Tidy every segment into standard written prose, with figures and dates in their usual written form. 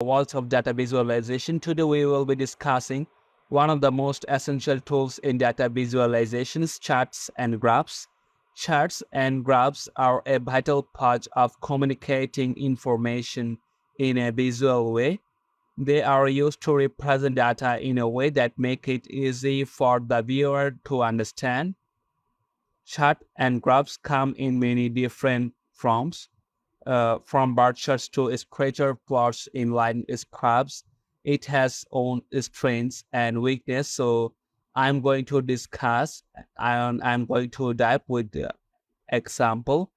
world of data visualization. Today we will be discussing one of the most essential tools in data visualizations, charts and graphs. Charts and graphs are a vital part of communicating information in a visual way. They are used to represent data in a way that make it easy for the viewer to understand. Chart and graphs come in many different forms, from bar charts to scatter plots in line graphs. It has own strengths and weakness. So I'm going to discuss and I'm going to dive with the example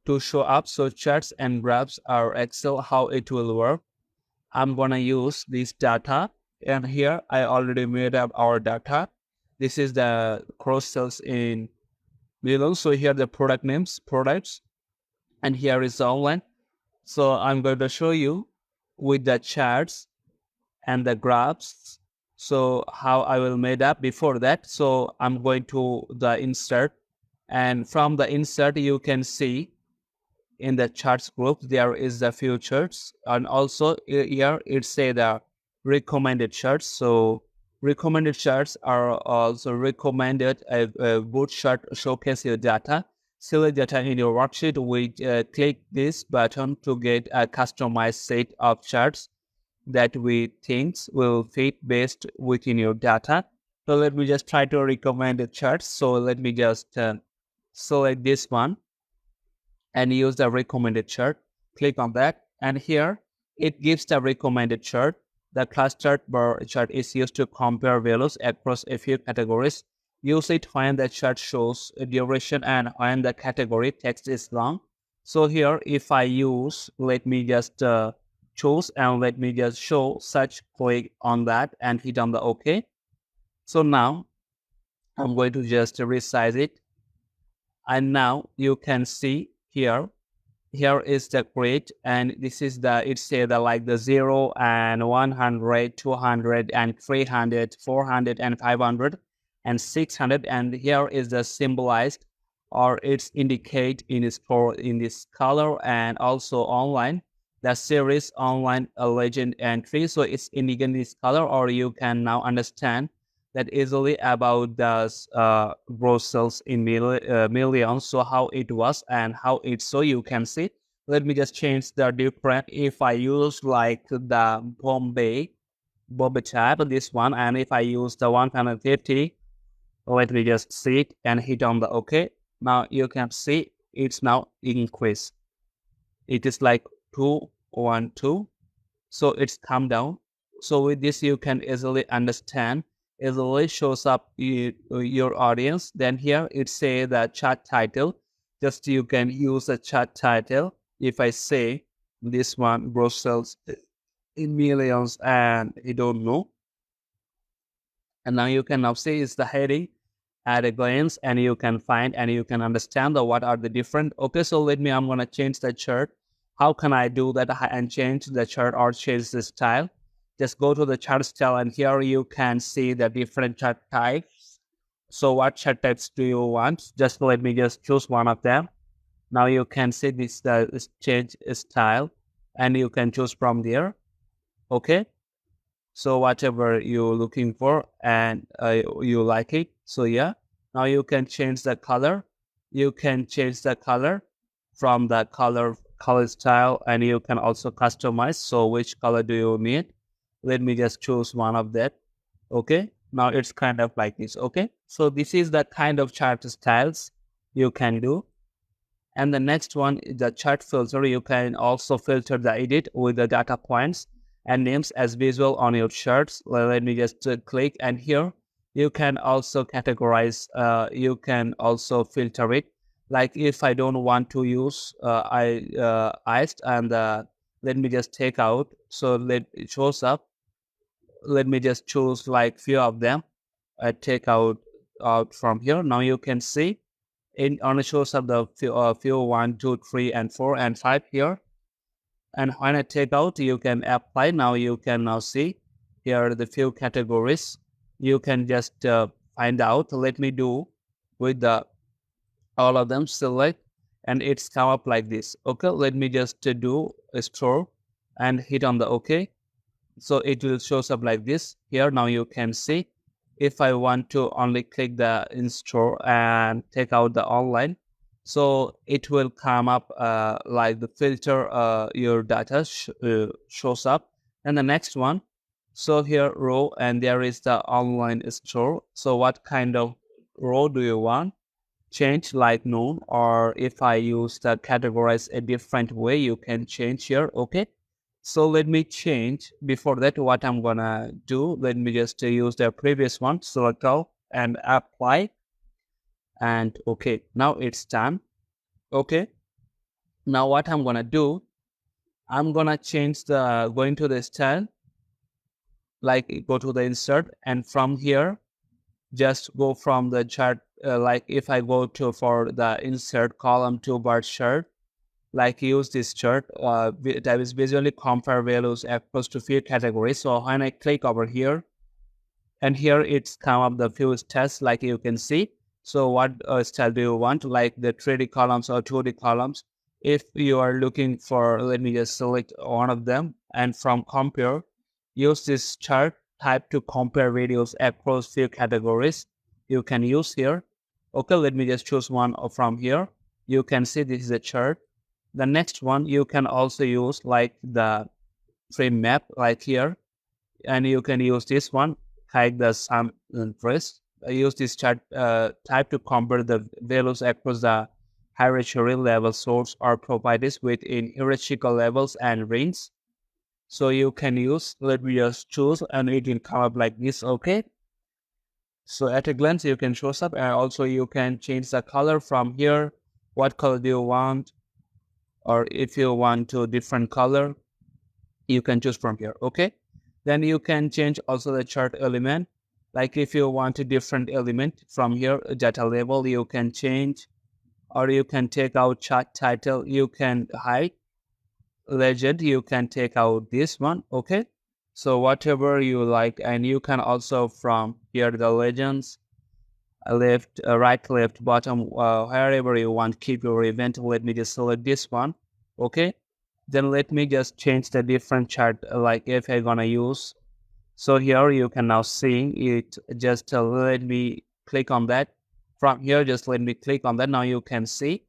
to show up. So charts and graphs are Excel, how it will work. I'm gonna use this data, and here I already made up our data. This is the cross sales in below. So here the product names, products, and here is the online. So I'm going to show you with the charts and the graphs. So how I will made up before that. So I'm going to the insert, and from the insert you can see in the charts group there is the few charts, and also here it say the recommended charts. So recommended charts are also recommended a good chart showcase your data. Select data in your worksheet. We click this button to get a customized set of charts that we think will fit best within your data. So let me just try to recommend the charts. So let me just select this one and use the recommended chart. Click on that, and here it gives the recommended chart. The clustered bar chart is used to compare values across a few categories. Use it when the chart shows a duration and when the category text is long. So here if I use, let me just choose and let me just show such, click on that and hit on the OK. So now I'm going to just resize it, and now you can see here is the grid, and this is the, it say the like the 0 and 100, 200 and 300, 400 and 500 and 600, and here is the symbolized, or it's indicate in this color, and also online the series online legend entry. So it's indicating this color, or you can now understand that easily about the gross sales in millions. So how it was and how it, so you can see. Let me just change the different. If I use like the Bombay type, this one, and if I use the 150, let me just see it and hit on the OK. Now you can see it's now increased. It is like 212. So it's come down. So with this you can easily understand, easily shows up your audience. Then here it say the chart title. Just you can use the chart title. If I say this one gross sales in millions and you don't know, and now you can now see is the heading at a glance, and you can find and you can understand the what are the different. Okay, so let me, I'm gonna change the chart. How can I do that and change the chart or change the style? Just go to the chart style, and here you can see the different chart types. So what chart types do you want? Just let me just choose one of them. Now you can see this change style, and you can choose from there. Okay, so whatever you're looking for and you like it. So yeah, now you can change the color. You can change the color from the color style, and you can also customize. So which color do you need? Let me just choose one of that. Okay, now it's kind of like this. Okay, so this is the kind of chart styles you can do. And the next one is the chart filter. You can also filter the edit with the data points and names as visual on your charts. Let me just click, and here you can also categorize. You can also filter it. Like if I don't want to use iced, and let me just take out. So let it shows up. Let me just choose like few of them. I take out from here. Now you can see it only shows up the few 1, 2, 3 and 4 and 5 here. And when I take out, you can apply. Now you can now see here are the few categories. You can just find out. Let me do with the all of them, select, and it's come up like this. Okay, let me just do a store and hit on the OK. So it will shows up like this here. Now you can see if I want to only click the install and take out the online, so it will come up like the filter your data shows up. And the next one, so here row, and there is the online store. So what kind of row do you want change, like known, or if I use the categorize a different way, you can change here. Okay, so let me change. Before that, what I'm gonna do, let me just use the previous one, select all and apply. And okay, now it's done. Okay, now what I'm gonna do, I'm gonna change the going to the style, like go to the insert, and from here just go from the chart, like if I go to for the insert column to bar chart, like use this chart that is visually compare values across to few categories. So when I click over here, and here it's come up the few tests, like you can see. So what style do you want, like the 3D columns or 2D columns? If you are looking for, let me just select one of them, and from compare, use this chart type to compare videos across few categories. You can use here. Okay, let me just choose one from here. You can see this is a chart. The next one you can also use like the frame map, like here, and you can use this one, like the sum interest. Use this chart type to compare the values across the hierarchical level source or properties within hierarchical levels and range. So you can use, let me just choose, and it will come up like this. Okay, so at a glance you can show up, and also you can change the color from here. What color do you want, or if you want to different color, you can choose from here. Okay, then you can change also the chart element, like if you want a different element from here, data label you can change, or you can take out chart title, you can hide legend, you can take out this one. Okay, so whatever you like. And you can also from here the legends, left, right, left, bottom, wherever you want keep your event. Let me just select this one. Okay, then let me just change the different chart, like if I'm gonna use. So here you can now see it. Just let me click on that. From here, just let me click on that. Now you can see.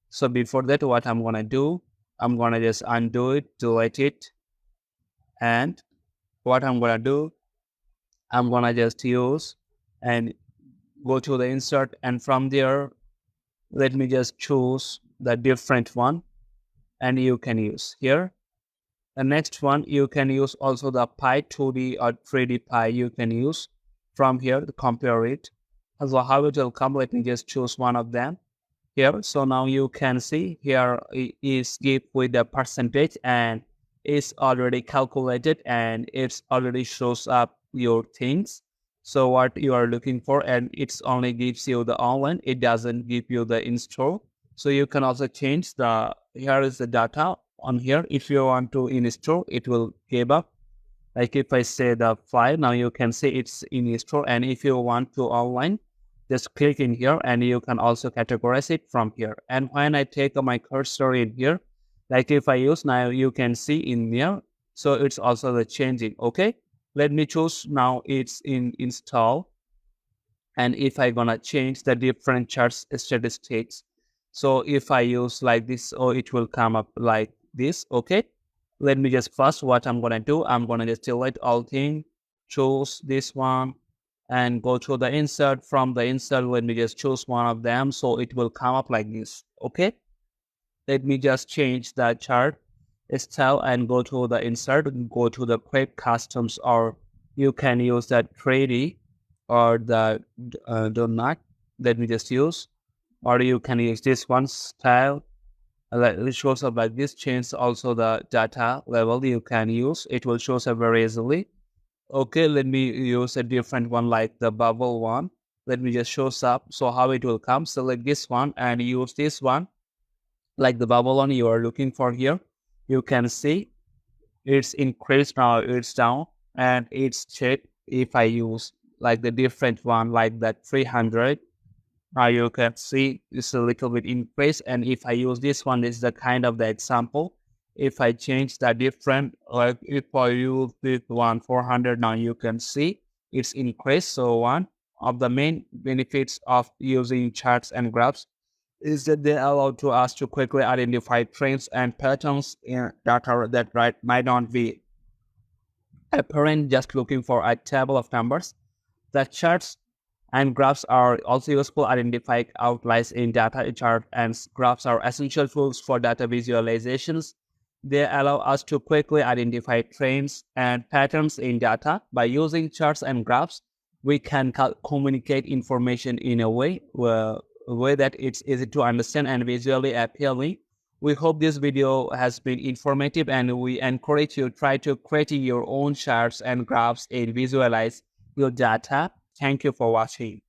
So before that, what I'm gonna do, I'm gonna just undo it, delete it, and what I'm gonna do, I'm gonna just use and go to the insert, and from there, let me just choose the different one, and you can use here. The next one, you can use also the pi 2D or 3D pi, you can use from here to compare it. So how it will come, let me just choose one of them here. So now you can see here is give with the percentage, and it's already calculated, and it's already shows up your things. So what you are looking for, and it's only gives you the online, it doesn't give you the install. So you can also change the, here is the data on here. If you want to install, it will give up. Like if I say the file, now you can see it's in install. And if you want to online, just click in here, and you can also categorize it from here. And when I take my cursor in here, like if I use, now you can see in here, so it's also the changing. Okay, let me choose, now it's in install. And if I gonna change the different charts statistics, so if I use like this, oh, it will come up like this. Okay, let me just first, what I'm gonna do, I'm gonna just delete all thing, choose this one, and go to the insert. From the insert, let me just choose one of them, so it will come up like this. Okay, let me just change the chart style and go to the insert, go to the quick customs, or you can use that 3D or the donut. Let me just use, or you can use this one style, like it shows up like this. Change also the data level, you can use, it will show up very easily. Okay, let me use a different one, like the bubble one. Let me just show up. So how it will come, select this one and use this one, like the bubble one you are looking for here. You can see it's increased, now it's down, and it's checked. If I use like the different one, like that 300, now you can see it's a little bit increased. And if I use this one, this is the kind of the example. If I change the different, like if I use this one 400, now you can see it's increased. So one of the main benefits of using charts and graphs is that they allow to us to quickly identify trends and patterns in data that might not be apparent just looking for a table of numbers. The charts and graphs are also useful identifying outliers in data. Chart and graphs are essential tools for data visualizations. They allow us to quickly identify trends and patterns in data. By using charts and graphs, we can communicate information in a way that it's easy to understand and visually appealing. We hope this video has been informative, and we encourage you to try to create your own charts and graphs and visualize your data. Thank you for watching.